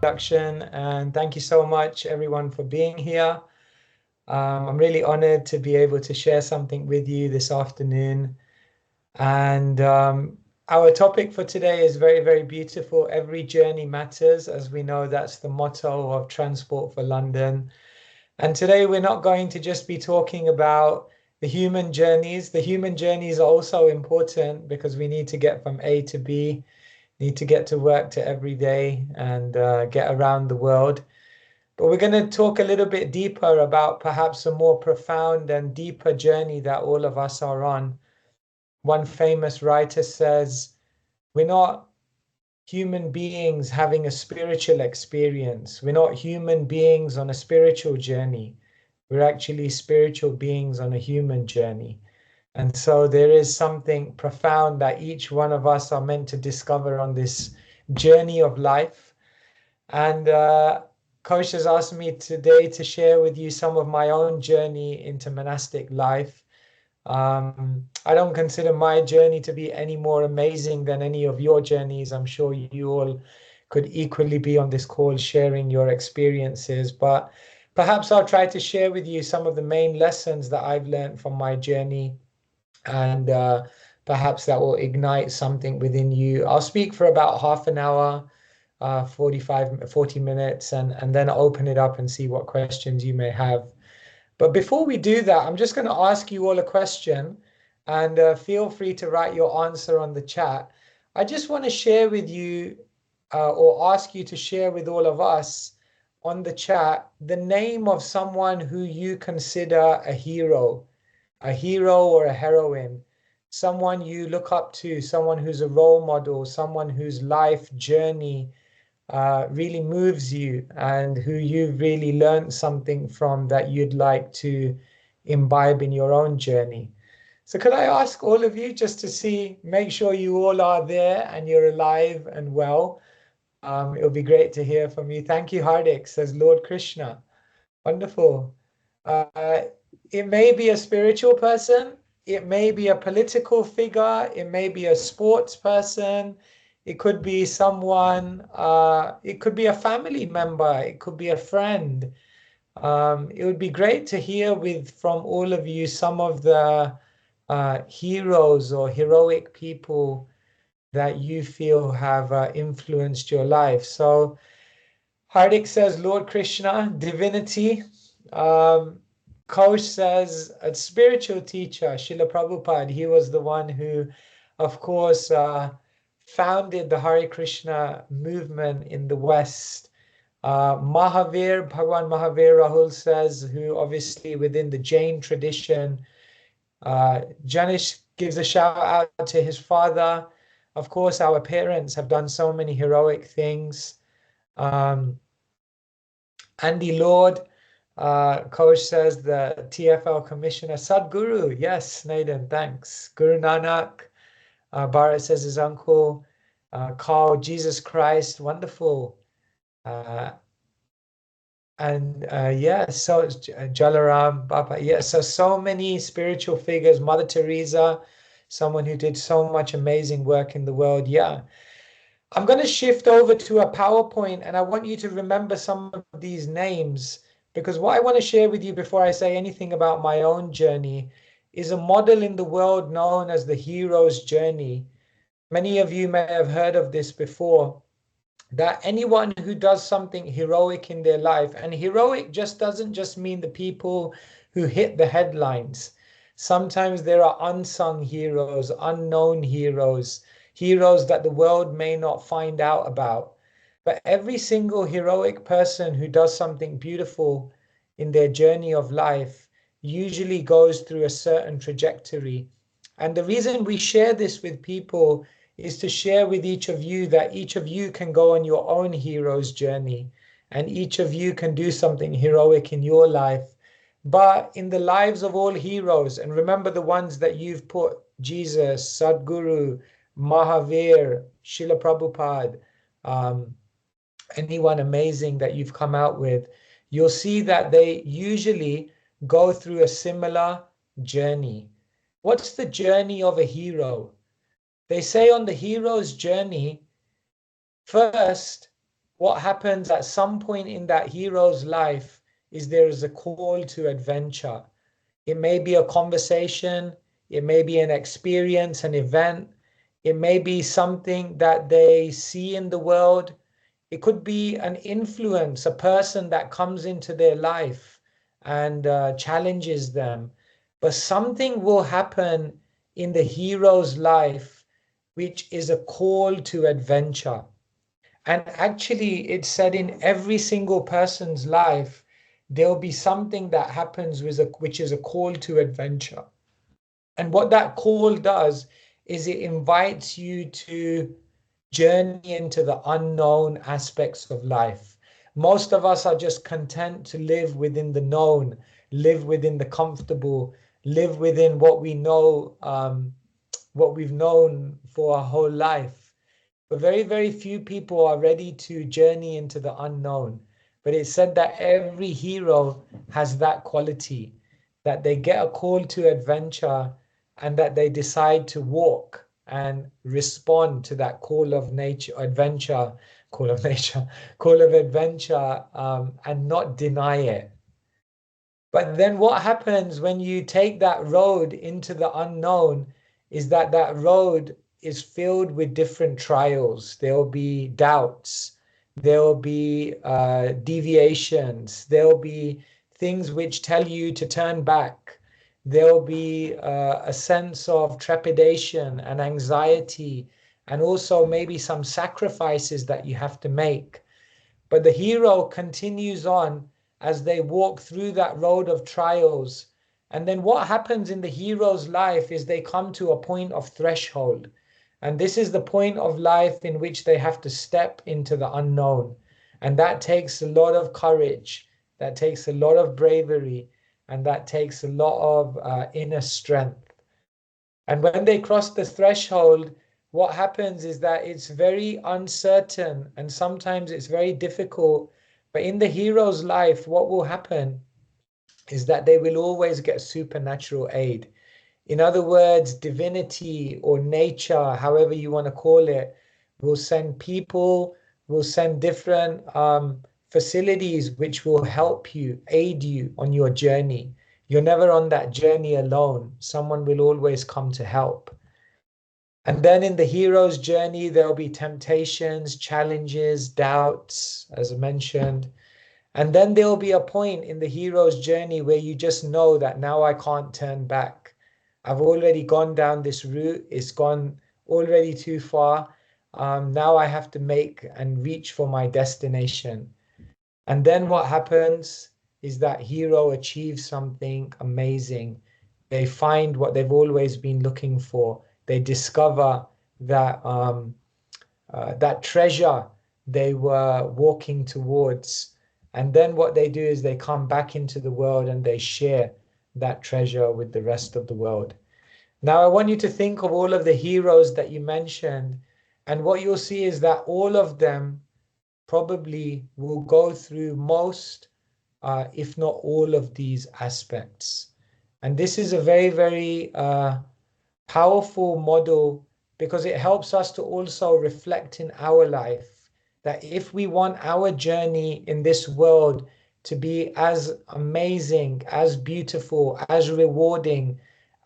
introduction, and thank you so much, everyone, for being here. I'm really honored to be able to share something with you this afternoon. And our topic for today is very, very beautiful. Every journey matters. As we know, that's the motto of Transport for London. And today we're not going to just be talking about the human journeys. The human journeys are also important because we need to get from A to B, need to get to work to every day and get around the world. But we're going to talk a little bit deeper about perhaps a more profound and deeper journey that all of us are on. One famous writer says, we're not human beings having a spiritual experience. We're not human beings on a spiritual journey. We're actually spiritual beings on a human journey. And so there is something profound that each one of us are meant to discover on this journey of life. And Coach has asked me today to share with you some of my own journey into monastic life. I don't consider my journey to be any more amazing than any of your journeys. I'm sure you all could equally be on this call sharing your experiences, but perhaps I'll try to share with you some of the main lessons that I've learned from my journey, and perhaps that will ignite something within you. I'll speak for about half an hour, 40 minutes, and then open it up and see what questions you may have. But before we do that, I'm just going to ask you all a question, and feel free to write your answer on the chat. I just want to share with you, or ask you to share with all of us on the chat, the name of someone who you consider a hero or a heroine, someone you look up to, someone who's a role model, someone whose life journey really moves you and who you've really learned something from that you'd like to imbibe in your own journey. So could I ask all of you just to see, make sure you all are there and you're alive and well. It would be great to hear from you. Thank you, Hardik, says Lord Krishna. Wonderful. It may be a spiritual person, it may be a political figure, it may be a sports person, it could be someone, it could be a family member, it could be a friend. It would be great to hear from all of you some of the heroes or heroic people that you feel have influenced your life. So Hardik says, Lord Krishna, divinity. Coach says, a spiritual teacher, Srila Prabhupada. He was the one who, of course, founded the Hare Krishna movement in the West. Bhagwan Mahavir Rahul says, who obviously within the Jain tradition, Janish gives a shout out to his father. Of course, our parents have done so many heroic things. Andy Lord, Coach says the TFL Commissioner, Sadhguru. Yes, Nathan, thanks. Guru Nanak, Bharat says his uncle. Carl, Jesus Christ, wonderful. Yeah, so Jalaram, Baba. Yeah, so many spiritual figures. Mother Teresa, someone who did so much amazing work in the world. Yeah. I'm going to shift over to a PowerPoint, and I want you to remember some of these names, because what I want to share with you before I say anything about my own journey is a model in the world known as the hero's journey. Many of you may have heard of this before, that anyone who does something heroic in their life, and heroic just doesn't just mean the people who hit the headlines. Sometimes there are unsung heroes, unknown heroes, heroes that the world may not find out about. But every single heroic person who does something beautiful in their journey of life usually goes through a certain trajectory. And the reason we share this with people is to share with each of you that each of you can go on your own hero's journey, and each of you can do something heroic in your life, but in the lives of all heroes. And remember the ones that you've put: Jesus, Sadhguru, Mahavir, Srila Prabhupada, anyone amazing that you've come out with, you'll see that they usually go through a similar journey. What's the journey of a hero? They say on the hero's journey, first, what happens at some point in that hero's life is there is a call to adventure. It may be a conversation, it may be an experience, an event, it may be something that they see in the world. It could be an influence, a person that comes into their life and challenges them. But something will happen in the hero's life, which is a call to adventure. And actually, it's said in every single person's life, there'll be something that happens which is a call to adventure. And what that call does is it invites you to journey into the unknown aspects of life. Most of us are just content to live within the known, live within the comfortable, live within what we know, what we've known for our whole life. But very, very few people are ready to journey into the unknown. But it's said that every hero has that quality, that they get a call to adventure and that they decide to walk and respond to that call of nature, adventure, call of nature, call of adventure, and not deny it. But then what happens when you take that road into the unknown is that that road is filled with different trials. There will be doubts. There will be deviations. There will be things which tell you to turn back. There will be a sense of trepidation and anxiety, and also maybe some sacrifices that you have to make. But the hero continues on as they walk through that road of trials. And then what happens in the hero's life is they come to a point of threshold. And this is the point of life in which they have to step into the unknown. And that takes a lot of courage, that takes a lot of bravery, and that takes a lot of inner strength. And when they cross the threshold, what happens is that it's very uncertain and sometimes it's very difficult. But in the hero's life, what will happen is that they will always get supernatural aid. In other words, divinity or nature, however you want to call it, will send people, will send different facilities which will help you, aid you on your journey. You're never on that journey alone. Someone will always come to help. And then in the hero's journey, there'll be temptations, challenges, doubts, as I mentioned. And then there'll be a point in the hero's journey where you just know that now I can't turn back. I've already gone down this route. It's gone already too far. Now I have to make and reach for my destination. And then what happens is that hero achieves something amazing. They find what they've always been looking for. They discover that that treasure they were walking towards. And then what they do is they come back into the world and they share that treasure with the rest of the world. Now, I want you to think of all of the heroes that you mentioned. And what you'll see is that all of them probably will go through most, if not all of these aspects. And this is a very, very powerful model because it helps us to also reflect in our life that if we want our journey in this world to be as amazing, as beautiful, as rewarding,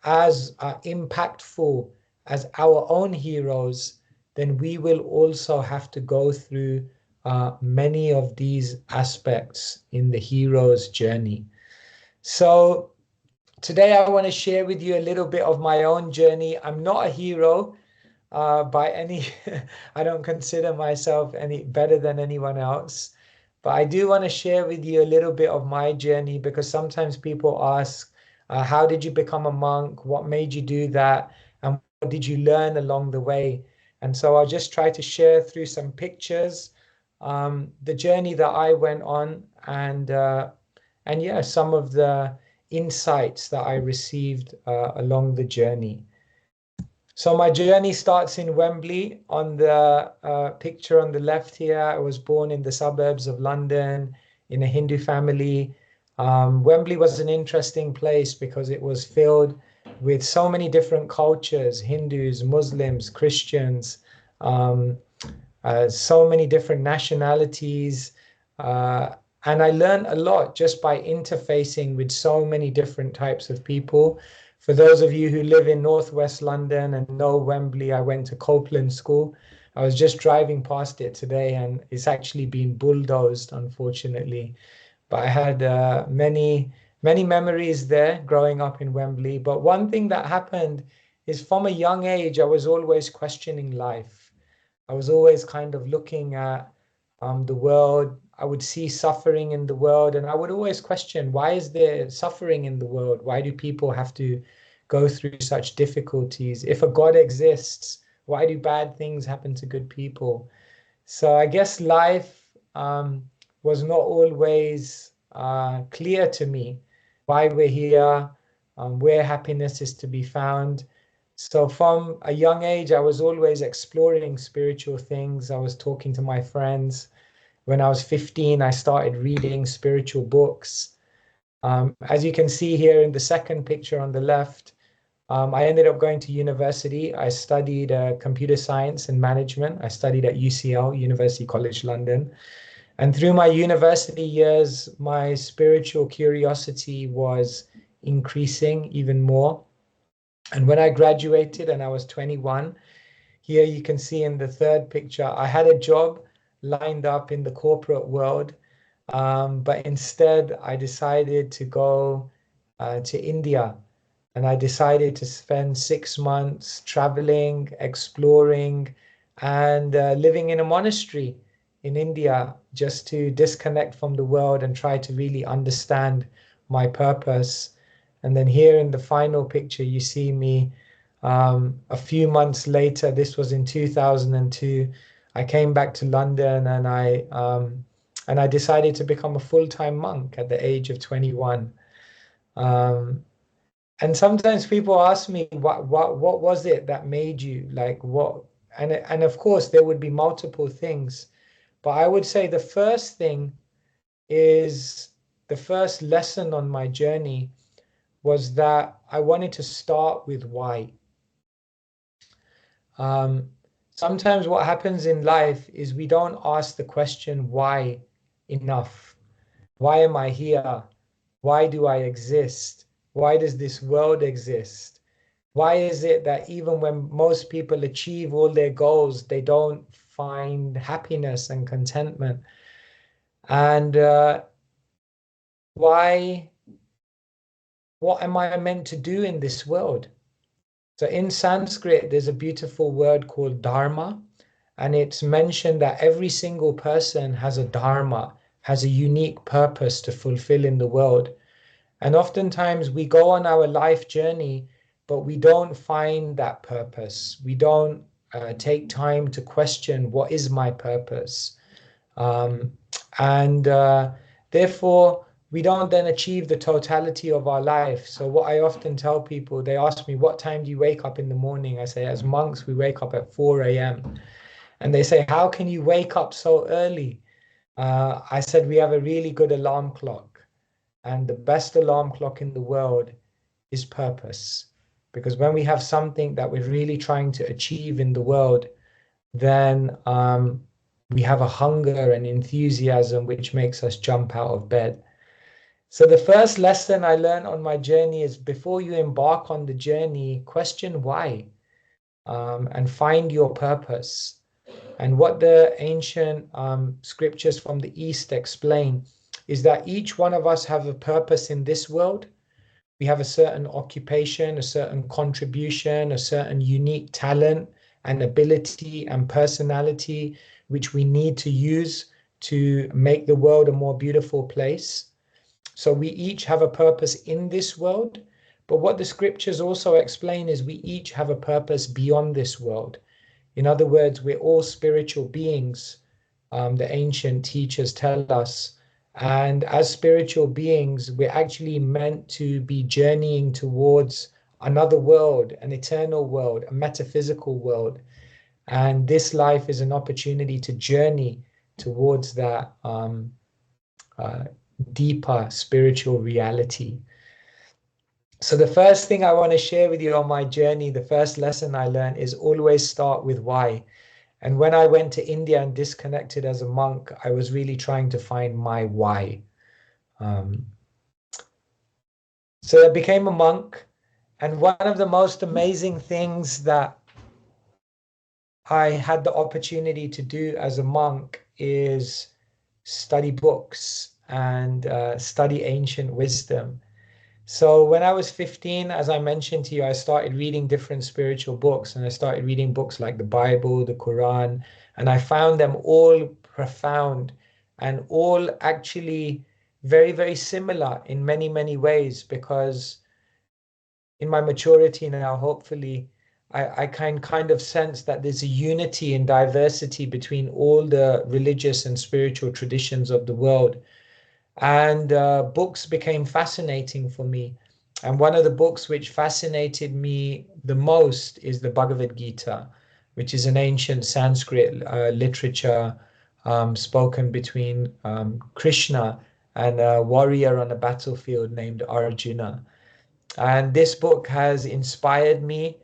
as impactful as our own heroes, then we will also have to go through many of these aspects in the hero's journey. So today I want to share with you a little bit of my own journey. I'm not a hero by any, I don't consider myself any better than anyone else, but I do want to share with you a little bit of my journey because sometimes people ask, how did you become a monk? What made you do that? And what did you learn along the way? And so I'll just try to share through some pictures, the journey that I went on and yeah, some of the insights that I received along the journey. So my journey starts in Wembley. On the picture on the left here, I was born in the suburbs of London in a Hindu family. Wembley was an interesting place because it was filled with so many different cultures, Hindus, Muslims, Christians, so many different nationalities. And I learned a lot just by interfacing with so many different types of people. For those of you who live in Northwest London and know Wembley, I went to Copeland School. I was just driving past it today and it's actually been bulldozed, unfortunately. But I had many memories there growing up in Wembley. But one thing that happened is from a young age, I was always questioning life. I was always kind of looking at the world. I would see suffering in the world, and I would always question, why is there suffering in the world? Why do people have to go through such difficulties? If a God exists, why do bad things happen to good people? So I guess life was not always clear to me why we're here, where happiness is to be found. So from a young age, I was always exploring spiritual things. I was talking to my friends. When I was 15, I started reading spiritual books. As you can see here in the second picture on the left, I ended up going to university. I studied computer science and management. I studied at UCL, University College London. And through my university years, my spiritual curiosity was increasing even more. And when I graduated and I was 21, here you can see in the third picture, I had a job lined up in the corporate world, but instead I decided to go to India. And I decided to spend 6 months traveling, exploring, and living in a monastery in India just to disconnect from the world and try to really understand my purpose. And then here in the final picture, you see me a few months later. This was in 2002. I came back to London and I decided to become a full-time monk at the age of 21. Um, and sometimes people ask me, what was it that made you like what? And of course, there would be multiple things, but I would say the first thing is the first lesson on my journey was that I wanted to start with why. Um, Sometimes what happens in life is we don't ask the question why enough. Why am I here? Why do I exist? Why does this world exist? Why is it that even when most people achieve all their goals, they don't find happiness and contentment? And why, what am I meant to do in this world? So in Sanskrit, there's a beautiful word called dharma, and it's mentioned that every single person has a dharma, has a unique purpose to fulfill in the world. And oftentimes we go on our life journey, but we don't find that purpose. We don't take time to question, what is my purpose? Um, and therefore, we don't then achieve the totality of our life. So what I often tell people, they ask me, what time do you wake up in the morning? I say, as monks, we wake up at 4 a.m. And they say, how can you wake up so early? I said, we have a really good alarm clock. And the best alarm clock in the world is purpose. Because when we have something that we're really trying to achieve in the world, then we have a hunger and enthusiasm which makes us jump out of bed. So the first lesson I learned on my journey is before you embark on the journey, question why, and find your purpose. And what the ancient scriptures from the East explain is that each one of us have a purpose in this world. We have a certain occupation, a certain contribution, a certain unique talent and ability and personality, which we need to use to make the world a more beautiful place. So we each have a purpose in this world. But what the scriptures also explain is we each have a purpose beyond this world. In other words, we're all spiritual beings, the ancient teachers tell us. And as spiritual beings, we're actually meant to be journeying towards another world, an eternal world, a metaphysical world. And this life is an opportunity to journey towards that uh, deeper spiritual reality. So the first thing I want to share with you on my journey, the first lesson I learned is always start with why. And when I went to India and disconnected as a monk, I was really trying to find my why. Um, so I became a monk. And one of the most amazing things that I had the opportunity to do as a monk is study books and study ancient wisdom. So when I was 15, as I mentioned to you, I started reading different spiritual books, and I started reading books like the Bible, the Quran, and I found them all profound and all actually very, very similar in many, many ways, because in my maturity now, hopefully, I can kind of sense that there's a unity and diversity between all the religious and spiritual traditions of the world. And books became fascinating for me. And one of the books which fascinated me the most is the Bhagavad Gita, which is an ancient Sanskrit literature spoken between Krishna and a warrior on a battlefield named Arjuna. And this book has inspired me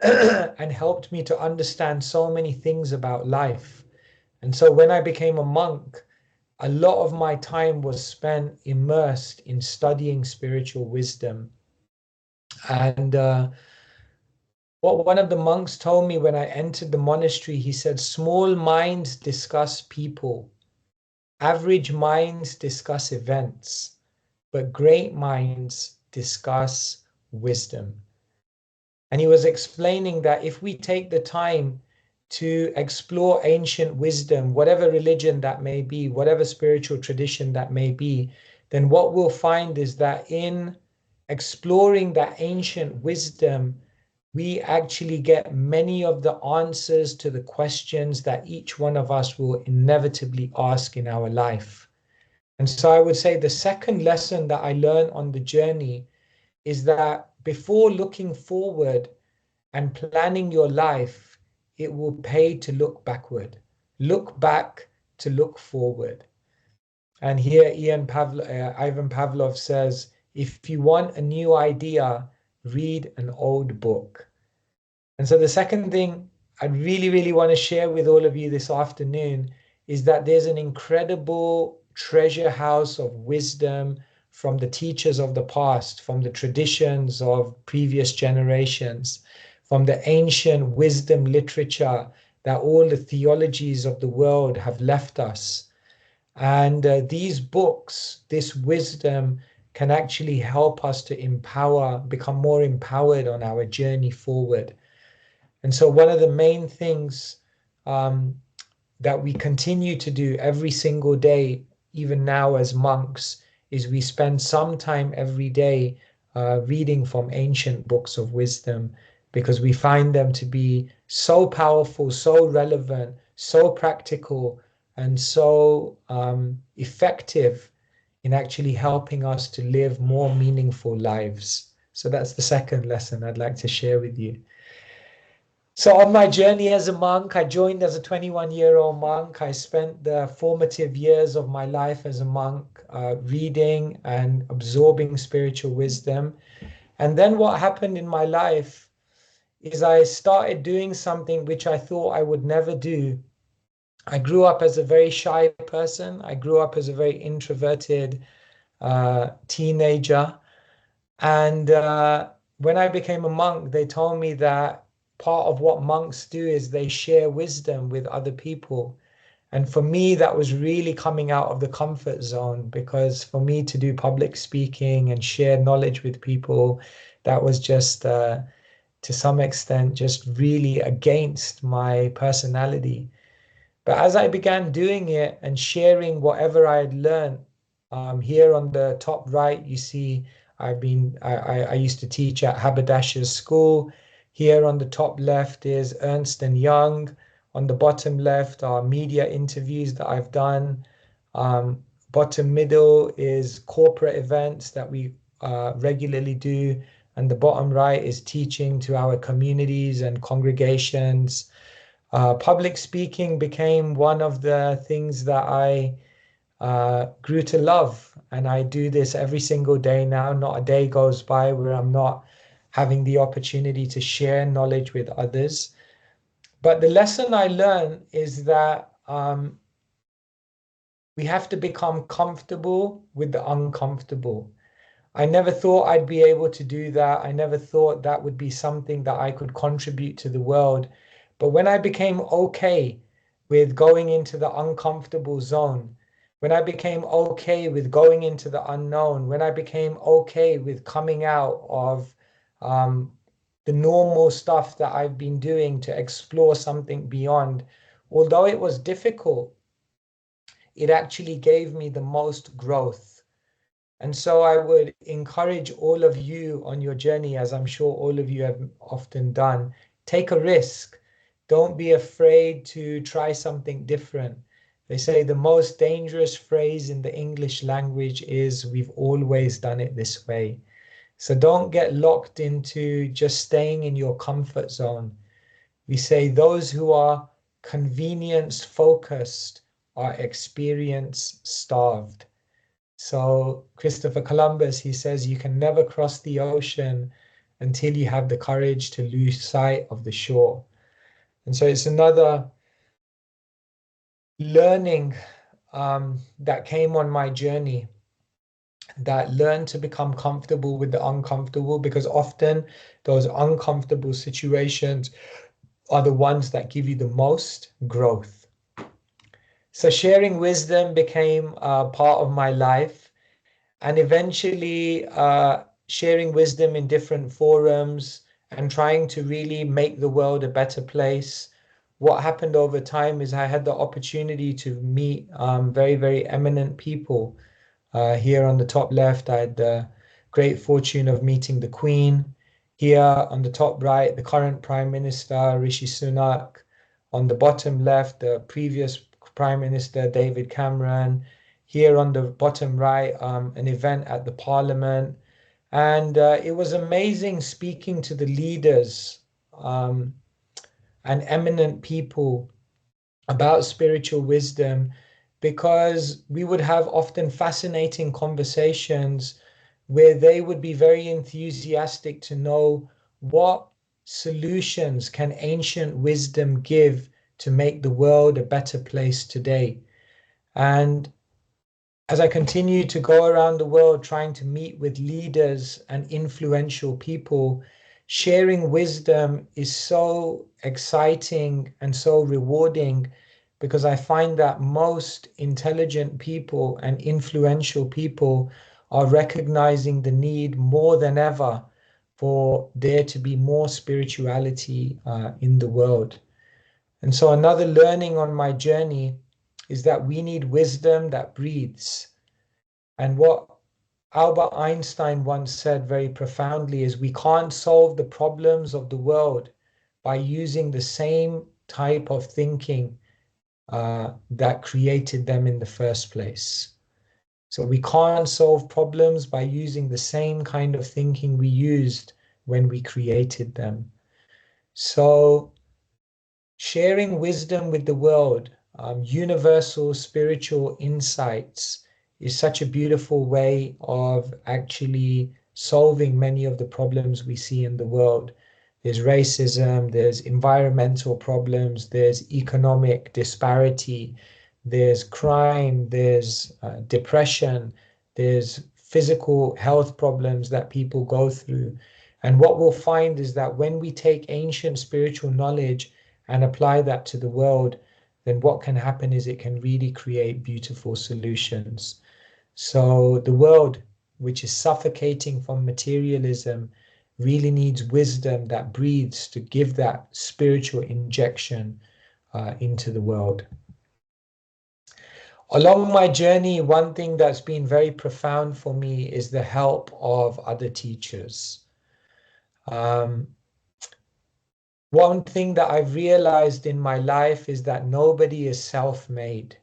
and helped me to understand so many things about life. And so when I became a monk, a lot of my time was spent immersed in studying spiritual wisdom. And what one of the monks told me when I entered the monastery, he said, small minds discuss people, average minds discuss events, but great minds discuss wisdom. And he was explaining that if we take the time to explore ancient wisdom, whatever religion that may be, whatever spiritual tradition that may be, then what we'll find is that in exploring that ancient wisdom, we actually get many of the answers to the questions that each one of us will inevitably ask in our life. And so I would say the second lesson that I learned on the journey is that before looking forward and planning your life, it will pay to look backward. Look back to look forward. And here Ivan Pavlov says, if you want a new idea, read an old book. And so the second thing I really, really want to share with all of you this afternoon is that there's an incredible treasure house of wisdom from the teachers of the past, from the traditions of previous generations, from the ancient wisdom literature that all the theologies of the world have left us. And these books, this wisdom, can actually help us to become more empowered on our journey forward. And so one of the main things um, that we continue to do every single day, even now as monks, is we spend some time every day reading from ancient books of wisdom, because we find them to be so powerful, so relevant, so practical, and so effective in actually helping us to live more meaningful lives. So that's the second lesson I'd like to share with you. So on my journey as a monk, I joined as a 21-year-old monk. I spent the formative years of my life as a monk reading and absorbing spiritual wisdom. And then what happened in my life is I started doing something which I thought I would never do. I grew up as a very shy person. I grew up as a very introverted teenager. And when I became a monk, they told me that part of what monks do is they share wisdom with other people. And for me, that was really coming out of the comfort zone, because for me to do public speaking and share knowledge with people, that was just, to some extent, just really against my personality. But as I began doing it and sharing whatever I had learned, here on the top right, you see I used to teach at Haberdasher's School. Here on the top left is Ernst and Young. On the bottom left are media interviews that I've done. Bottom middle is corporate events that we regularly do. And the bottom right is teaching to our communities and congregations. Public speaking became one of the things that I grew to love. And I do this every single day now. Not a day goes by where I'm not having the opportunity to share knowledge with others. But the lesson I learned is that we have to become comfortable with the uncomfortable. I never thought I'd be able to do that. I never thought that would be something that I could contribute to the world. But when I became okay with going into the uncomfortable zone, when I became okay with going into the unknown, when I became okay with coming out of the normal stuff that I've been doing to explore something beyond, although it was difficult, it actually gave me the most growth. And so I would encourage all of you on your journey, as I'm sure all of you have often done, take a risk. Don't be afraid to try something different. They say the most dangerous phrase in the English language is, we've always done it this way. So don't get locked into just staying in your comfort zone. We say those who are convenience focused are experience starved. So Christopher Columbus, he says you can never cross the ocean until you have the courage to lose sight of the shore. And so it's another learning that came on my journey, that learned to become comfortable with the uncomfortable, because often those uncomfortable situations are the ones that give you the most growth. So sharing wisdom became part of my life. And eventually sharing wisdom in different forums and trying to really make the world a better place. What happened over time is I had the opportunity to meet very, very eminent people. Here on the top left, I had the great fortune of meeting the Queen. Here on the top right, the current Prime Minister, Rishi Sunak. On the bottom left, the previous Prime Minister, David Cameron. Here on the bottom right, an event at the Parliament. And it was amazing speaking to the leaders and eminent people about spiritual wisdom, because we would have often fascinating conversations where they would be very enthusiastic to know what solutions can ancient wisdom give to make the world a better place today. And as I continue to go around the world trying to meet with leaders and influential people, sharing wisdom is so exciting and so rewarding, because I find that most intelligent people and influential people are recognizing the need more than ever for there to be more spirituality in the world. And so another learning on my journey is that we need wisdom that breathes. And what Albert Einstein once said very profoundly is, we can't solve the problems of the world by using the same type of thinking that created them in the first place. So we can't solve problems by using the same kind of thinking we used when we created them. So sharing wisdom with the world, universal spiritual insights, is such a beautiful way of actually solving many of the problems we see in the world. There's racism, there's environmental problems, there's economic disparity, there's crime, there's depression, there's physical health problems that people go through. And what we'll find is that when we take ancient spiritual knowledge and apply that to the world, then what can happen is it can really create beautiful solutions. So the world, which is suffocating from materialism, really needs wisdom that breathes to give that spiritual injection into the world. Along my journey, one thing that's been very profound for me is the help of other teachers. One thing that I've realized in my life is that nobody is self-made.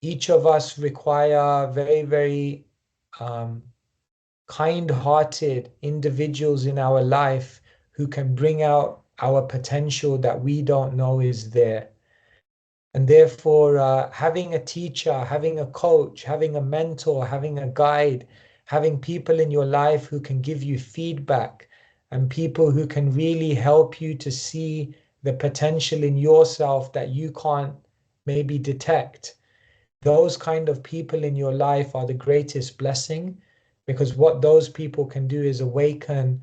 Each of us require very, very kind-hearted individuals in our life who can bring out our potential that we don't know is there. And therefore, having a teacher, having a coach, having a mentor, having a guide, having people in your life who can give you feedback, and people who can really help you to see the potential in yourself that you can't maybe detect. Those kind of people in your life are the greatest blessing, because what those people can do is awaken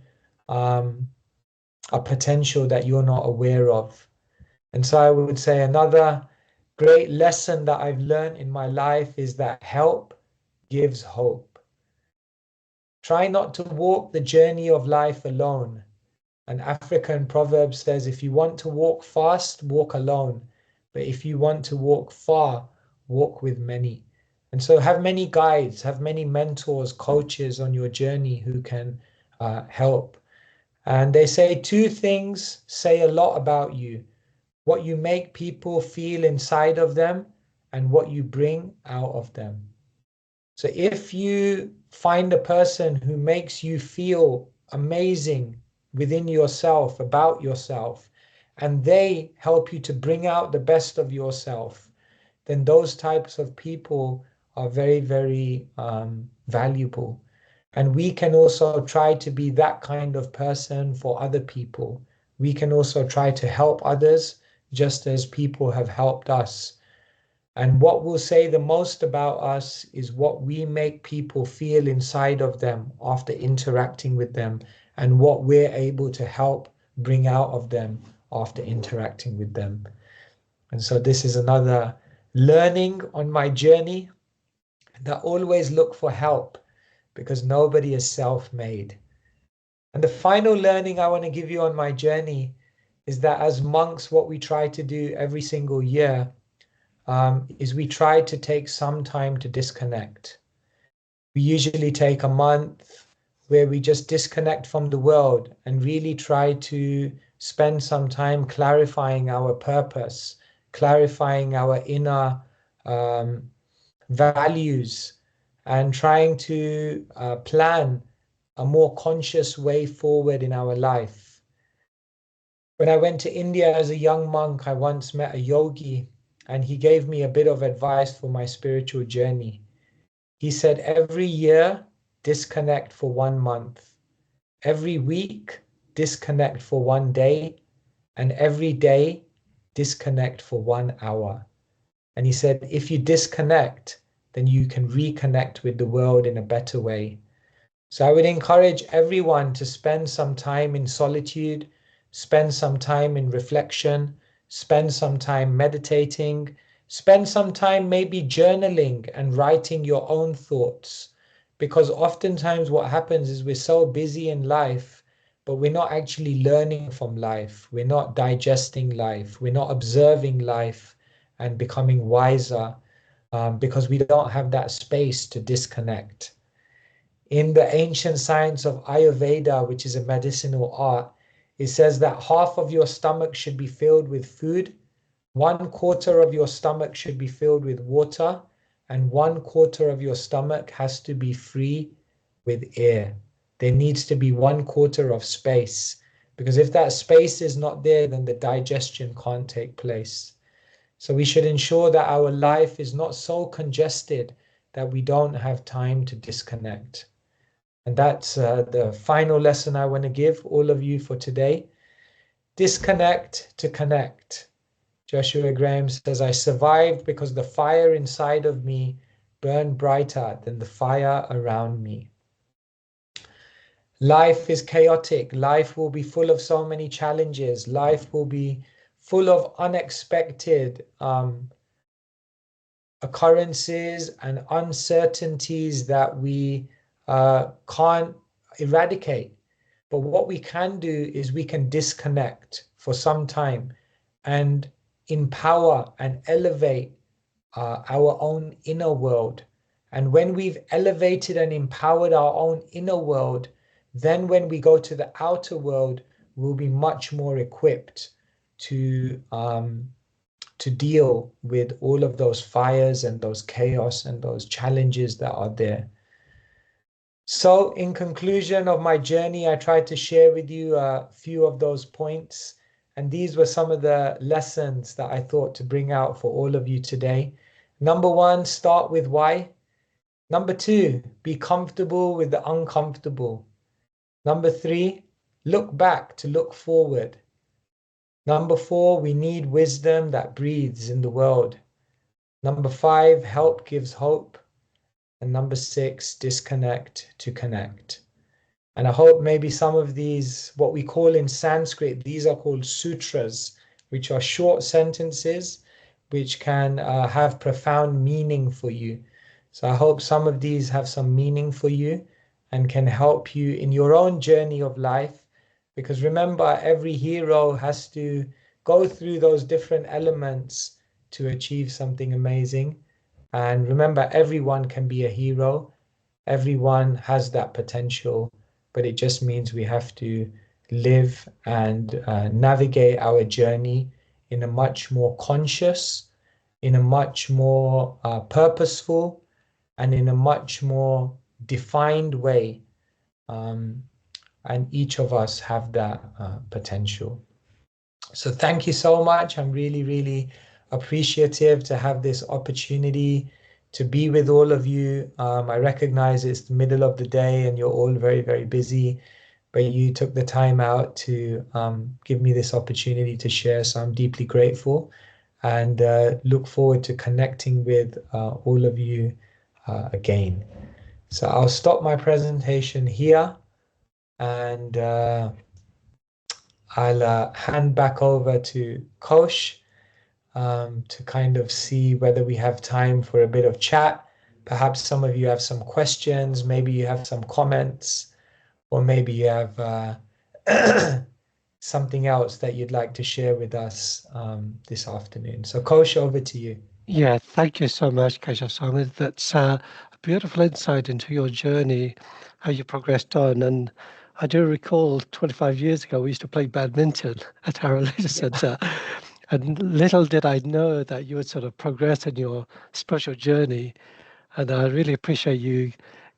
a potential that you're not aware of. And so I would say another great lesson that I've learned in my life is that help gives hope. Try not to walk the journey of life alone. An African proverb says, if you want to walk fast, walk alone. But if you want to walk far, walk with many. And so have many guides, have many mentors, coaches on your journey who can help. And they say two things say a lot about you: what you make people feel inside of them and what you bring out of them. So if you find a person who makes you feel amazing within yourself, about yourself, and they help you to bring out the best of yourself, then those types of people are very, very valuable. And we can also try to be that kind of person for other people. We can also try to help others just as people have helped us. And what will say the most about us is what we make people feel inside of them after interacting with them, and what we're able to help bring out of them after interacting with them. And so this is another learning on my journey, that always look for help, because nobody is self-made. And the final learning I want to give you on my journey is that as monks, what we try to do every single year is we try to take some time to disconnect. We usually take a month where we just disconnect from the world and really try to spend some time clarifying our purpose, clarifying our inner values, and trying to plan a more conscious way forward in our life. When I went to India as a young monk, I once met a yogi, and he gave me a bit of advice for my spiritual journey. He said, every year, disconnect for 1 month. Every week, disconnect for 1 day. And every day, disconnect for 1 hour. And he said, if you disconnect, then you can reconnect with the world in a better way. So I would encourage everyone to spend some time in solitude, spend some time in reflection, spend some time meditating, spend some time maybe journaling and writing your own thoughts. Because oftentimes what happens is we're so busy in life, but we're not actually learning from life. We're not digesting life. We're not observing life and becoming wiser, because we don't have that space to disconnect. In the ancient science of Ayurveda, which is a medicinal art, it says that half of your stomach should be filled with food, 1/4 of your stomach should be filled with water, and 1/4 of your stomach has to be free with air. There needs to be 1/4 of space, because if that space is not there, then the digestion can't take place. So we should ensure that our life is not so congested that we don't have time to disconnect. And that's the final lesson I want to give all of you for today. Disconnect to connect. Joshua Graham says, I survived because the fire inside of me burned brighter than the fire around me. Life is chaotic. Life will be full of so many challenges. Life will be full of unexpected occurrences and uncertainties that we can't eradicate. But what we can do is we can disconnect for some time and empower and elevate our own inner world. And when we've elevated and empowered our own inner world, then when we go to the outer world, we'll be much more equipped to deal with all of those fires and those chaos and those challenges that are there. So in conclusion of my journey, I tried to share with you a few of those points. And these were some of the lessons that I thought to bring out for all of you today. Number 1, start with why. Number 2, be comfortable with the uncomfortable. Number 3, look back to look forward. Number 4, we need wisdom that breathes in the world. Number 5, help gives hope. And number 6, disconnect to connect. And I hope maybe some of these, what we call in Sanskrit, these are called sutras, which are short sentences which can have profound meaning for you. So I hope some of these have some meaning for you and can help you in your own journey of life. Because remember, every hero has to go through those different elements to achieve something amazing. And remember, everyone can be a hero. Everyone has that potential, but it just means we have to live and navigate our journey in a much more conscious, in a much more purposeful, and in a much more defined way. And each of us have that potential. So thank you so much. I'm really, really appreciative to have this opportunity to be with all of you. I recognize it's the middle of the day and you're all very, very busy, but you took the time out to give me this opportunity to share. So I'm deeply grateful and look forward to connecting with all of you again. So I'll stop my presentation here and I'll hand back over to Kosh to kind of see whether we have time for a bit of chat. Perhaps some of you have some questions, maybe you have some comments, or maybe you have something else that you'd like to share with us this afternoon. So, Kosh, over to you. Yeah, thank you so much, Keshava Swami. That's a beautiful insight into your journey, how you progressed on. And I do recall 25 years ago, we used to play badminton at our leisure centre. And little did I know that you would sort of progress in your spiritual journey. And I really appreciate you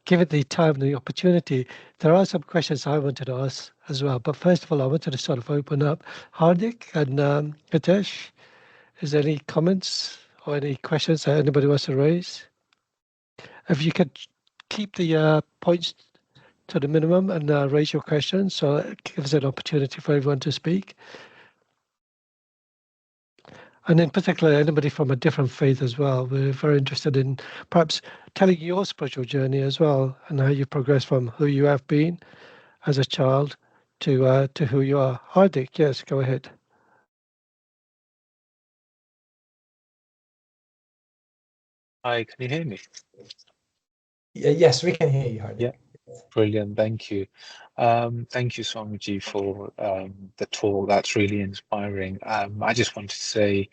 giving the time and the opportunity. There are some questions I wanted to ask as well. But first of all, I wanted to sort of open up. Hardik and Hitesh, is there any comments or any questions that anybody wants to raise? If you could keep the points to the minimum and raise your questions, so it gives an opportunity for everyone to speak. And in particular, anybody from a different faith as well. We're very interested in perhaps telling your spiritual journey as well and how you progress from who you have been as a child to who you are. Hardik, yes, go ahead. Hi, can you hear me? Yes, we can hear you, Hardik. Yeah, brilliant. Thank you. Thank you, Swamiji, for the talk. That's really inspiring. I just wanted to say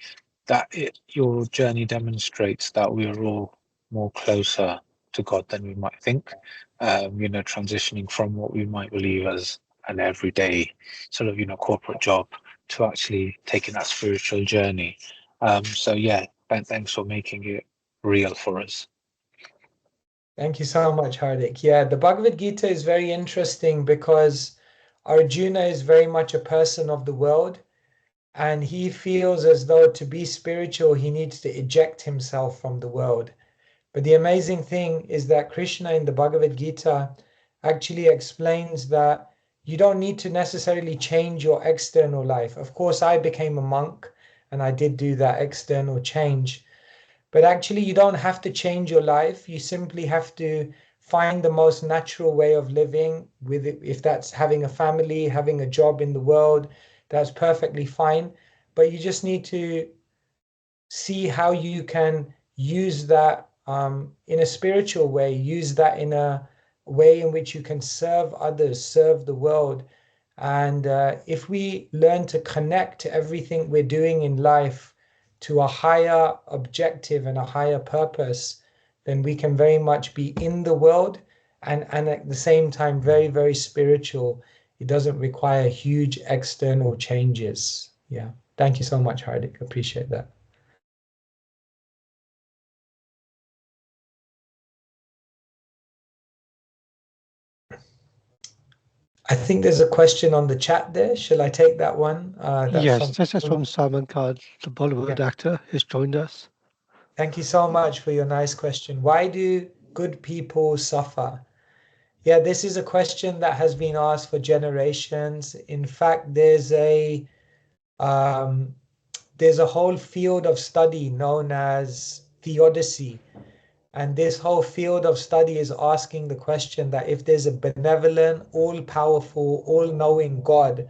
that your journey demonstrates that we are all more closer to God than we might think. Transitioning from what we might believe as an everyday sort of, corporate job to actually taking that spiritual journey. So yeah, thanks for making it real for us. Thank you so much, Hardik. Yeah, the Bhagavad Gita is very interesting because Arjuna is very much a person of the world, and he feels as though to be spiritual, he needs to eject himself from the world. But the amazing thing is that Krishna in the Bhagavad Gita actually explains that you don't need to necessarily change your external life. Of course, I became a monk and I did do that external change. But actually, you don't have to change your life. You simply have to find the most natural way of living with it. If that's having a family, having a job in the world, that's perfectly fine. But you just need to see how you can use that in a spiritual way, use that in a way in which you can serve others, serve the world. And if we learn to connect everything we're doing in life to a higher objective and a higher purpose, then we can very much be in the world and at the same time very, very spiritual. It doesn't require huge external changes. Yeah. Thank you so much, Hardik. Appreciate that. I think there's a question on the chat there. Shall I take that one? That's Yes, from. this is from Salman Khan, the Bollywood Yeah. actor, who's joined us. Thank you so much for your nice question. Why do good people suffer? Yeah, this is a question that has been asked for generations. In fact, there's a there's a whole field of study known as theodicy. And this whole field of study is asking the question that if there's a benevolent, all-powerful, all-knowing God,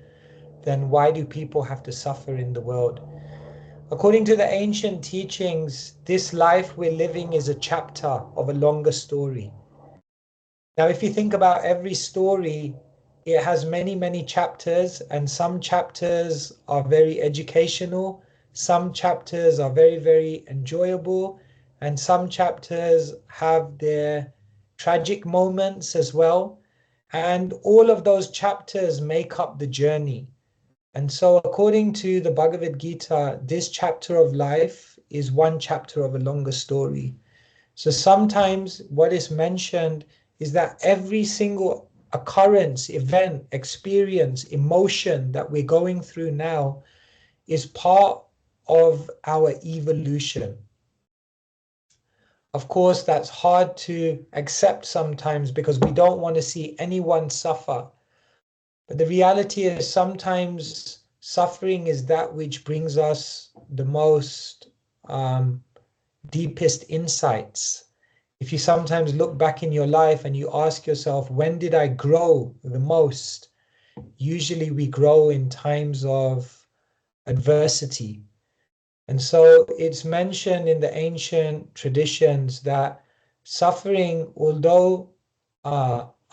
then why do people have to suffer in the world? According to the ancient teachings, this life we're living is a chapter of a longer story. Now, if you think about every story, it has many, many chapters, and some chapters are very educational, some chapters are very, very enjoyable, and some chapters have their tragic moments as well. And all of those chapters make up the journey. And so, according to the Bhagavad Gita, this chapter of life is one chapter of a longer story. So sometimes what is mentioned is that every single occurrence, event, experience, emotion that we're going through now is part of our evolution. Of course, that's hard to accept sometimes because we don't want to see anyone suffer. But the reality is sometimes suffering is that which brings us the most deepest insights. If you sometimes look back in your life and you ask yourself, when did I grow the most? Usually we grow in times of adversity. And so it's mentioned in the ancient traditions that suffering, although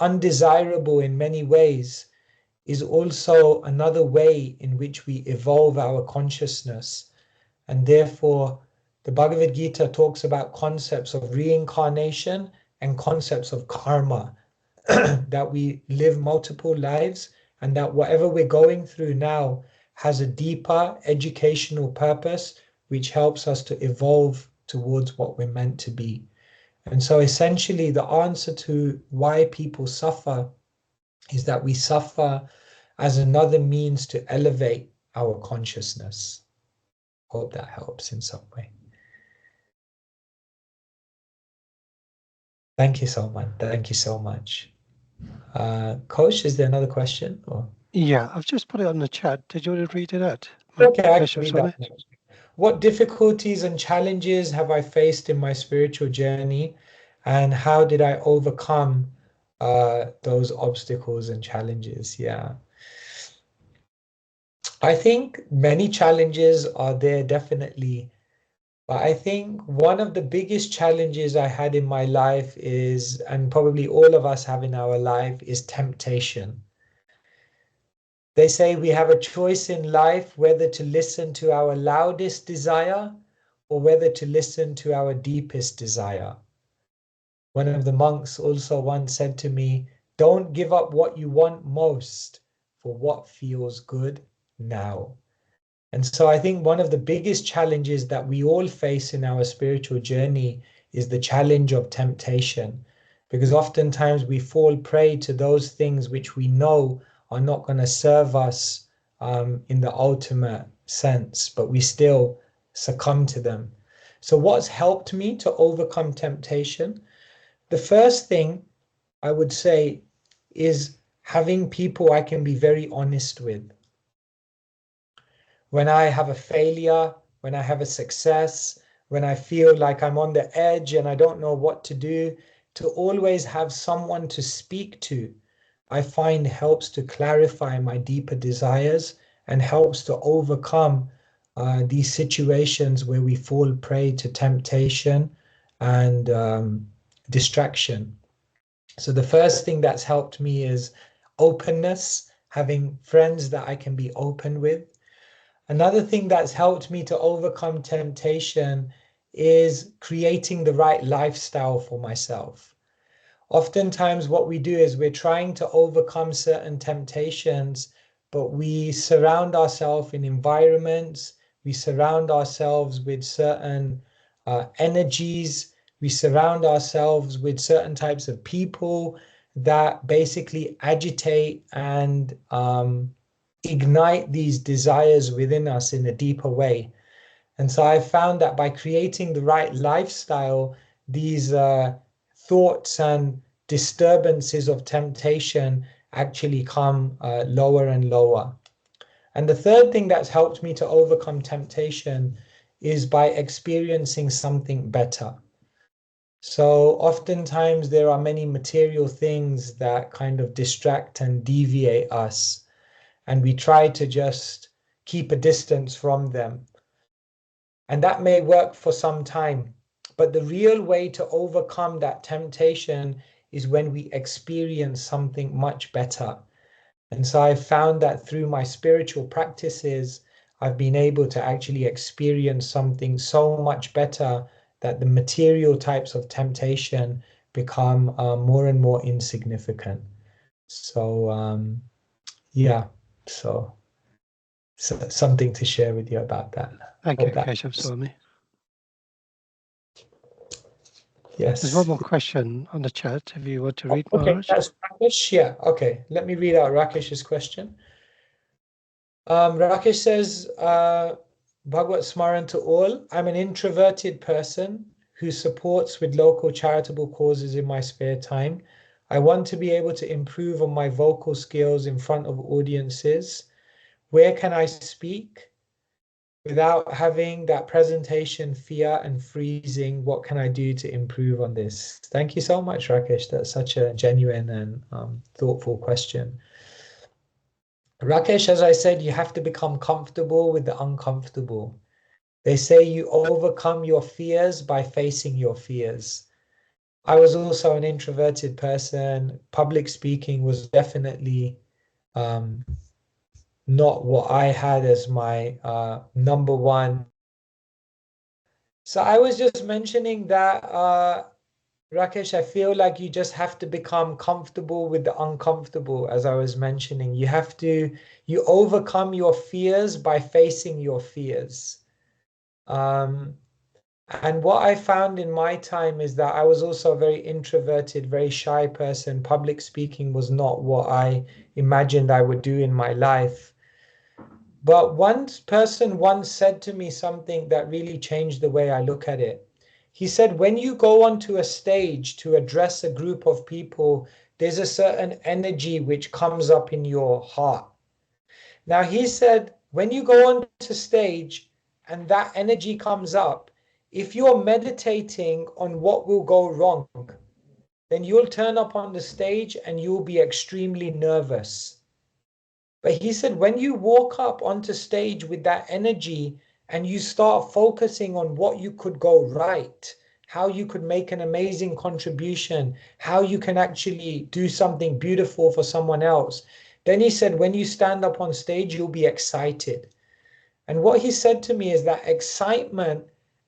undesirable in many ways, is also another way in which we evolve our consciousness. And therefore, the Bhagavad Gita talks about concepts of reincarnation and concepts of karma, that we live multiple lives and that whatever we're going through now has a deeper educational purpose, which helps us to evolve towards what we're meant to be. And so essentially the answer to why people suffer is that we suffer as another means to elevate our consciousness. Hope that helps in some way. Thank you so much. Thank you so much. Coach, is there another question? Or? Yeah, I've just put it on the chat. Did you want to read it out? Okay, I Keshava can read Swami? that next. What difficulties and challenges have I faced in my spiritual journey, and how did I overcome those obstacles and challenges? Yeah. I think many challenges are there, definitely. But I think one of the biggest challenges I had in my life is, and probably all of us have in our life, is temptation. They say we have a choice in life whether to listen to our loudest desire or whether to listen to our deepest desire. One of the monks also once said to me, "Don't give up what you want most for what feels good now." And so I think one of the biggest challenges that we all face in our spiritual journey is the challenge of temptation, because oftentimes we fall prey to those things which we know are not going to serve us in the ultimate sense, but we still succumb to them. So what's helped me to overcome temptation? The first thing I would say is having people I can be very honest with. When I have a failure, when I have a success, when I feel like I'm on the edge and I don't know what to do, to always have someone to speak to, I find helps to clarify my deeper desires and helps to overcome these situations where we fall prey to temptation and distraction. So the first thing that's helped me is openness, having friends that I can be open with. Another thing that's helped me to overcome temptation is creating the right lifestyle for myself. Oftentimes, what we do is we're trying to overcome certain temptations, but we surround ourselves in environments, we surround ourselves with certain energies, we surround ourselves with certain types of people that basically agitate and ignite these desires within us in a deeper way. And so I found that by creating the right lifestyle, these thoughts and disturbances of temptation actually come lower and lower. And the third thing that's helped me to overcome temptation is by experiencing something better. So oftentimes there are many material things that kind of distract and deviate us, and we try to just keep a distance from them. And that may work for some time, but the real way to overcome that temptation is when we experience something much better. And so I found that through my spiritual practices, I've been able to actually experience something so much better that the material types of temptation become more and more insignificant. So, yeah, so, something to share with you about that. Thank you, Hope that Keshava Swami. yes. There's one more question on the chat if you want to read, Okay, Maharaj. that's Rakesh. Yeah, okay. Let me read out Rakesh's question. Rakesh says, Bhagavad Smaran to all. I'm an introverted person who supports with local charitable causes in my spare time. I want to be able to improve on my vocal skills in front of audiences. Where can I speak without having that presentation fear and freezing? What can I do to improve on this? Thank you so much, Rakesh. That's such a genuine and thoughtful question. Rakesh, as I said, you have to become comfortable with the uncomfortable. They say you overcome your fears by facing your fears. I was also an introverted person. Public speaking was definitely not what I had as my number one. So I was just mentioning that, Rakesh, I feel like you just have to become comfortable with the uncomfortable, as I was mentioning. You overcome your fears by facing your fears. And what I found in my time is that I was also a very introverted, very shy person. Public speaking was not what I imagined I would do in my life. But one person once said to me something that really changed the way I look at it. He said, when you go onto a stage to address a group of people, there's a certain energy which comes up in your heart. Now, he said, when you go onto stage and that energy comes up, if you're meditating on what will go wrong, then you'll turn up on the stage and you'll be extremely nervous. But he said, when you walk up onto stage with that energy and you start focusing on what you could go right, how you could make an amazing contribution, how you can actually do something beautiful for someone else, then he said, when you stand up on stage, you'll be excited. And what he said to me is that excitement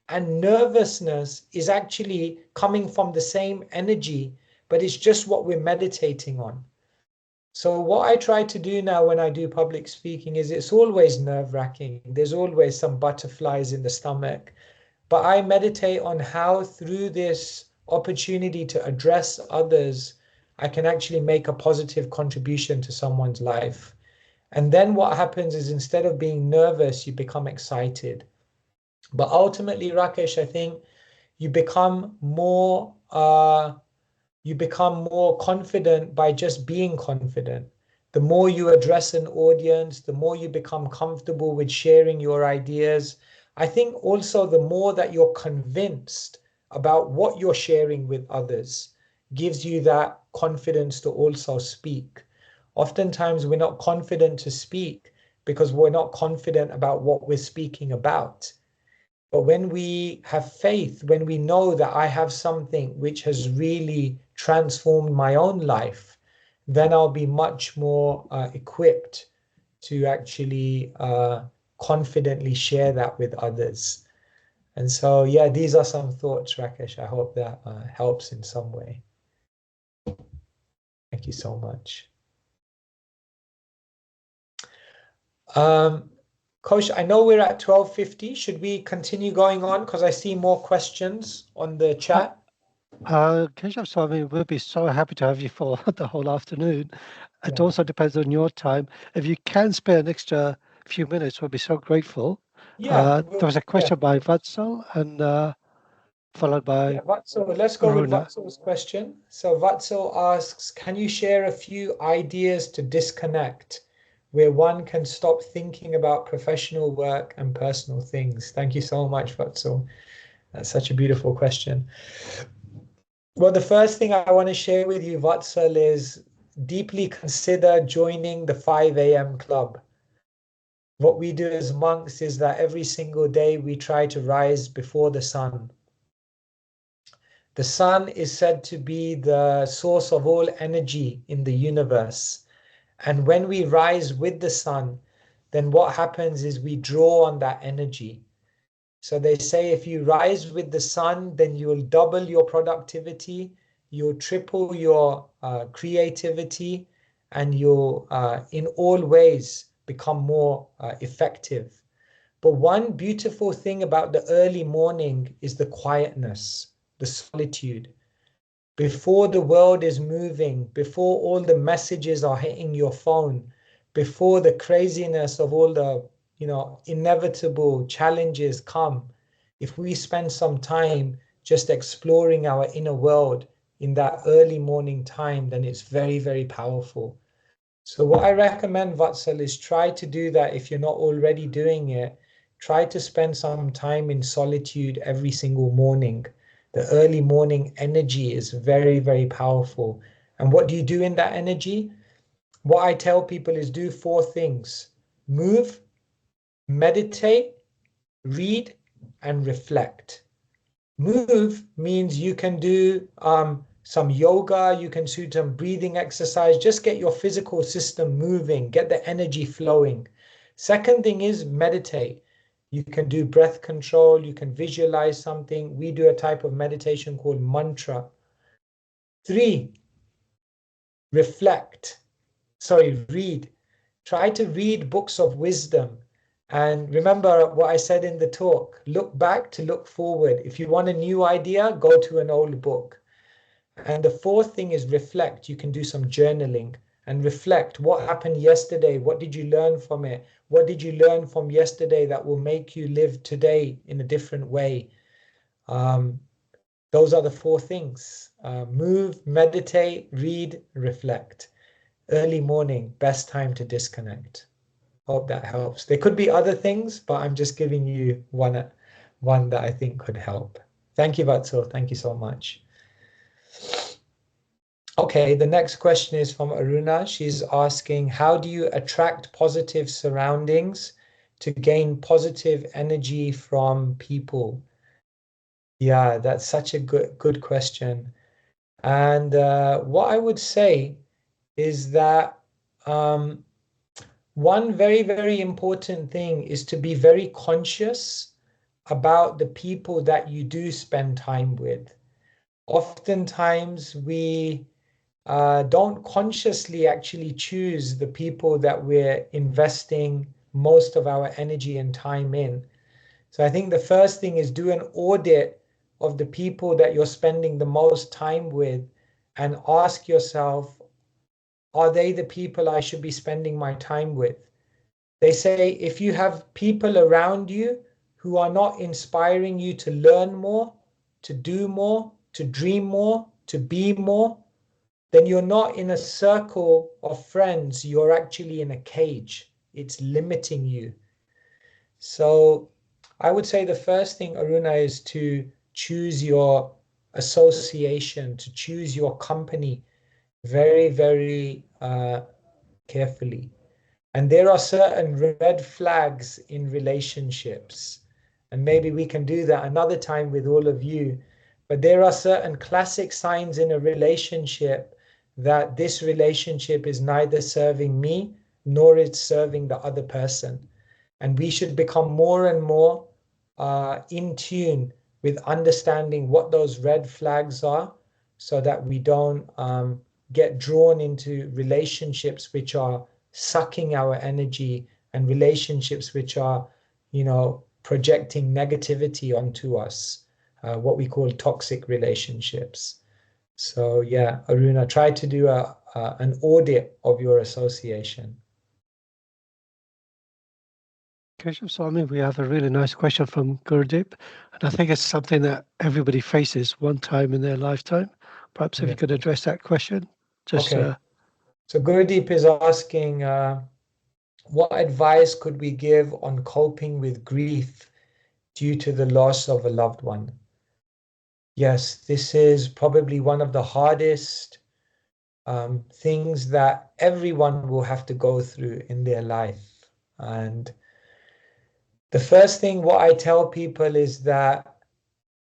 and nervousness is actually coming from the same energy, but it's just what we're meditating on. So what I try to do now when I do public speaking is it's always nerve-wracking. There's always some butterflies in the stomach. But I meditate on how through this opportunity to address others, I can actually make a positive contribution to someone's life. And then what happens is instead of being nervous, you become excited. But ultimately, Rakesh, I think you become more confident by just being confident. The more you address an audience, the more you become comfortable with sharing your ideas. I think also the more that you're convinced about what you're sharing with others gives you that confidence to also speak. Oftentimes, we're not confident to speak because we're not confident about what we're speaking about. But when we have faith, when we know that I have something which has really transformed my own life, then I'll be much more equipped to actually confidently share that with others. And so, yeah, these are some thoughts, Rakesh. I hope that helps in some way. Thank you so much. Coach, I know we're at 12:50. Should we continue going on? Because I see more questions on the chat. Keshava Swami, we'll be so happy to have you for the whole afternoon. It Yeah. also depends on your time. If you can spare an extra few minutes, we'll be so grateful. Yeah. There was a question by Vatsal and followed by Vatsal, let's go with Aruna. Vatsal's question. So Vatsal asks, can you share a few ideas to disconnect where one can stop thinking about professional work and personal things? Thank you so much, Vatsal. That's such a beautiful question. Well, the first thing I want to share with you, Vatsal, is deeply consider joining the 5 a.m. club. What we do as monks is that every single day we try to rise before the sun. The sun is said to be the source of all energy in the universe. And when we rise with the sun, then what happens is we draw on that energy. So they say if you rise with the sun, then you'll double your productivity, you'll triple your creativity, and you'll in all ways become more effective. But one beautiful thing about the early morning is the quietness, the solitude. Before the world is moving, before all the messages are hitting your phone, before the craziness of all the, inevitable challenges come, if we spend some time just exploring our inner world in that early morning time, then it's very, very powerful. So what I recommend, Vatsal, is try to do that if you're not already doing it. Try to spend some time in solitude every single morning. The early morning energy is very, very powerful. And what do you do in that energy? What I tell people is do 4 things: move, meditate, read, and reflect. Move means you can do some yoga, you can do some breathing exercise, just get your physical system moving, get the energy flowing. Second thing is meditate. You can do breath control, you can visualize something. We do a type of meditation called mantra. 3, read. Try to read books of wisdom. And remember what I said in the talk, look back to look forward. If you want a new idea, go to an old book. And the 4th thing is reflect. You can do some journaling and reflect what happened yesterday. What did you learn from it? What did you learn from yesterday that will make you live today in a different way? Those are the 4 things. Move, meditate, read, reflect. Early morning, best time to disconnect. Hope that helps. There could be other things, but I'm just giving you one that I think could help. Thank you, Vatsal. Thank you so much. Okay, the next question is from Aruna. She's asking, how do you attract positive surroundings to gain positive energy from people? Yeah, that's such a good question. And what I would say is that one very, very important thing is to be very conscious about the people that you do spend time with. Oftentimes we don't consciously actually choose the people that we're investing most of our energy and time in. So I think the first thing is do an audit of the people that you're spending the most time with and ask yourself, are they the people I should be spending my time with? They say if you have people around you who are not inspiring you to learn more, to do more, to dream more, to be more, then you're not in a circle of friends, you're actually in a cage. It's limiting you. So I would say the first thing, Aruna, is to choose your association, to choose your company very, very carefully. And there are certain red flags in relationships. And maybe we can do that another time with all of you. But there are certain classic signs in a relationship that this relationship is neither serving me nor it's serving the other person. And we should become more and more in tune with understanding what those red flags are so that we don't get drawn into relationships which are sucking our energy and relationships which are, projecting negativity onto us, what we call toxic relationships. So yeah, Aruna, try to do an audit of your association. Keshava Swami, we have a really nice question from Gurdeep, and I think it's something that everybody faces one time in their lifetime. Perhaps if you could address that question. Okay. So Gurdeep is asking, What advice could we give on coping with grief due to the loss of a loved one? Yes, this is probably one of the hardest things that everyone will have to go through in their life. And the first thing what I tell people is that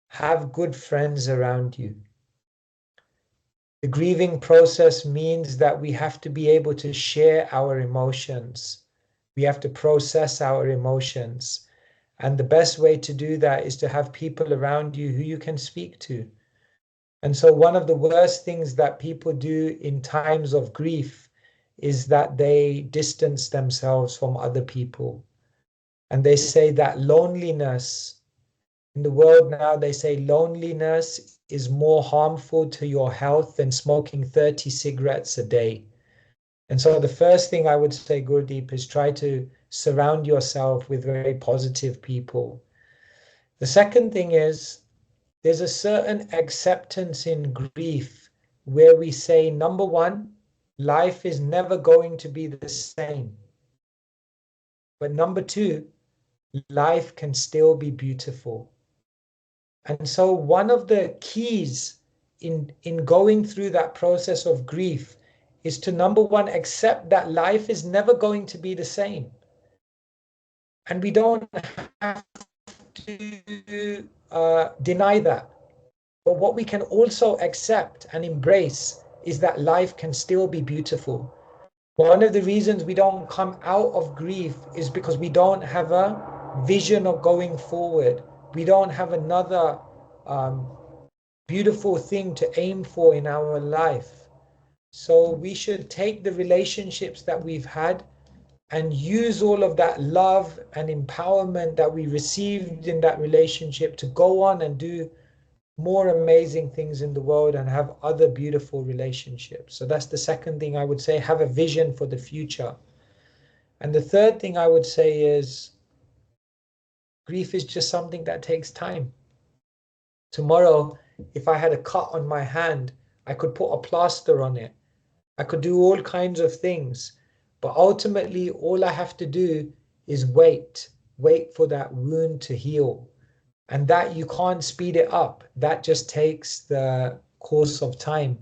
have good friends around you. The grieving process means that we have to be able to share our emotions. We have to process our emotions. And the best way to do that is to have people around you who you can speak to. And so one of the worst things that people do in times of grief is that they distance themselves from other people. And they say that loneliness, in the world now, they say loneliness is more harmful to your health than smoking 30 cigarettes a day. And so the first thing I would say, Gurdeep, is try to surround yourself with very positive people. The second thing is there's a certain acceptance in grief where we say, number one, life is never going to be the same. But number two, life can still be beautiful. And so one of the keys in going through that process of grief is to, number one, accept that life is never going to be the same. And we don't have to deny that. But what we can also accept and embrace is that life can still be beautiful. One of the reasons we don't come out of grief is because we don't have a vision of going forward. We don't have another um, beautiful thing to aim for in our life. So we should take the relationships that we've had and use all of that love and empowerment that we received in that relationship to go on and do more amazing things in the world and have other beautiful relationships. So that's the second thing I would say, have a vision for the future. And the third thing I would say is grief is just something that takes time. Tomorrow, if I had a cut on my hand, I could put a plaster on it. I could do all kinds of things. But ultimately, all I have to do is wait for that wound to heal. And that you can't speed it up. That just takes the course of time.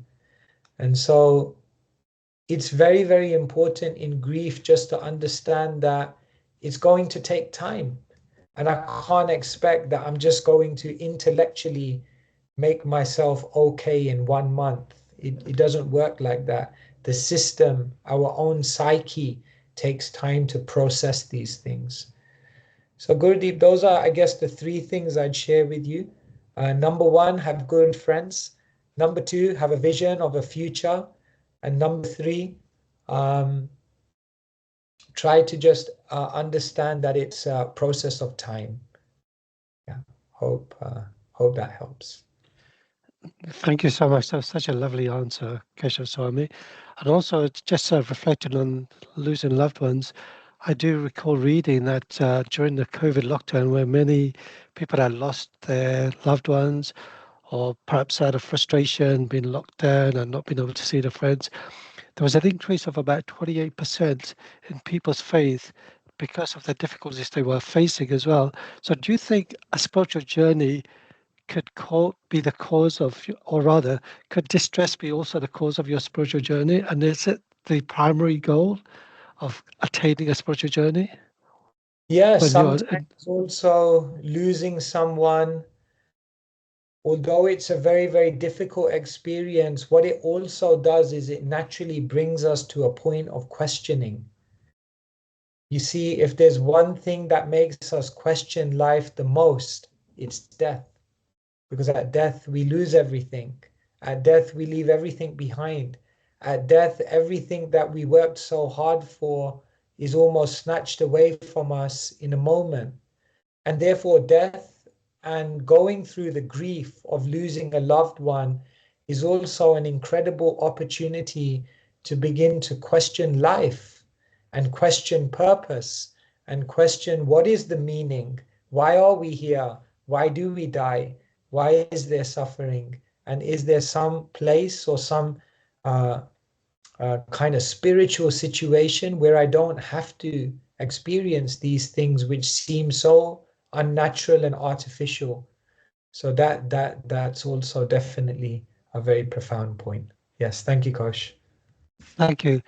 And so it's very, very important in grief just to understand that it's going to take time. And I can't expect that I'm just going to intellectually make myself okay in 1 month. It doesn't work like that. The system, our own psyche, takes time to process these things. So Gurdeep, those are, I guess, the three things I'd share with you. Number one, have good friends. Number two, have a vision of a future. And number three, um, try to just understand that it's a process of time. Yeah, hope that helps. Thank you so much. That was such a lovely answer, Keshava Swami. And also, just reflecting on losing loved ones, I do recall reading that during the COVID lockdown, where many people had lost their loved ones, or perhaps out of frustration, being locked down and not being able to see their friends, there was an increase of about 28% in people's faith because of the difficulties they were facing as well. So, do you think a spiritual journey could be the cause of, or rather, could distress be also the cause of your spiritual journey? And is it the primary goal of attaining a spiritual journey? Yeah, When you're, sometimes also losing someone, although it's a very, very difficult experience, what it also does is it naturally brings us to a point of questioning. You see, if there's one thing that makes us question life the most, it's death. Because at death, we lose everything. At death, we leave everything behind. At death, everything that we worked so hard for is almost snatched away from us in a moment. And therefore, death and going through the grief of losing a loved one is also an incredible opportunity to begin to question life and question purpose and question what is the meaning? Why are we here? Why do we die? Why is there suffering? And is there some place or some kind of spiritual situation where I don't have to experience these things which seem so unnatural and artificial. So that's also definitely a very profound point. Yes, thank you, Kosh. Thank you.